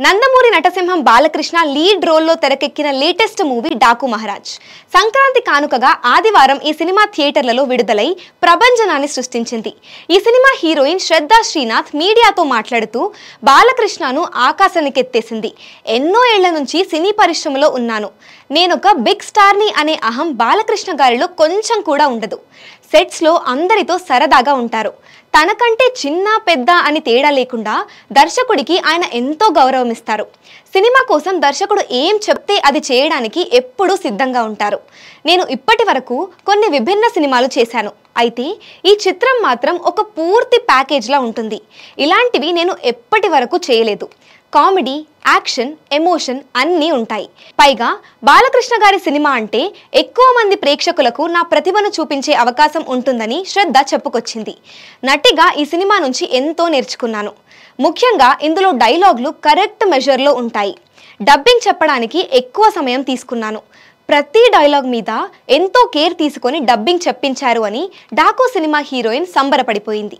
Nandamuri నటసింహం Balakrishna lead రోల్లో తెరకెక్కిన latest movie Daaku Maharaj Sankranti కానుకగా ఆదివారం ఈ సినిమా థియేటర్లలో విడుదలై ప్రభంజనాన్ని సృష్టించింది. ఈ సినిమా హీరోయిన్ శ్రద్ధా శ్రీనాథ్ మీడియాతో మాట్లాడుతూ బాలకృష్ణను ఆకాశానికెత్తేసింది. ఎన్నో ఏళ్ల నుంచి సినీ పరిశ్రమలో ఉన్నాను. నేనొక బిగ్ స్టార్ని అనే అహం బాలకృష్ణ గారిలో కొంచెం కూడా ఉండదు. సెట్స్లో అందరితో సరదాగా ఉంటారు. తనకంటే చిన్న పెద్ద అని తేడా లేకుండా దర్శకుడికి ఆయన ఎంతో గౌరవం ఇస్తారు. సినిమా కోసం దర్శకుడు ఏం చెప్తే అది చేయడానికి ఎప్పుడూ సిద్ధంగా ఉంటారు. నేను ఇప్పటి వరకు కొన్ని విభిన్న సినిమాలు చేశాను. అయితే ఈ చిత్రం మాత్రం ఒక పూర్తి ప్యాకేజ్లా ఉంటుంది. ఇలాంటివి నేను ఎప్పటి వరకు చేయలేదు. కామెడీ, యాక్షన్, ఎమోషన్ అన్నీ ఉంటాయి. పైగా బాలకృష్ణ గారి సినిమా అంటే ఎక్కువ మంది ప్రేక్షకులకు నా ప్రతిభను చూపించే అవకాశం ఉంటుందని శ్రద్ధ చెప్పుకొచ్చింది. నటిగా ఈ సినిమా నుంచి ఎంతో నేర్చుకున్నాను. ముఖ్యంగా ఇందులో డైలాగులు కరెక్ట్ మెజర్లో ఉంటాయి. డబ్బింగ్ చెప్పడానికి ఎక్కువ సమయం తీసుకున్నాను. ప్రతి డైలాగ్ మీద ఎంతో కేర్ తీసుకొని డబ్బింగ్ చెప్పించారు అని డాకు సినిమా హీరోయిన్ సంబరపడిపోయింది.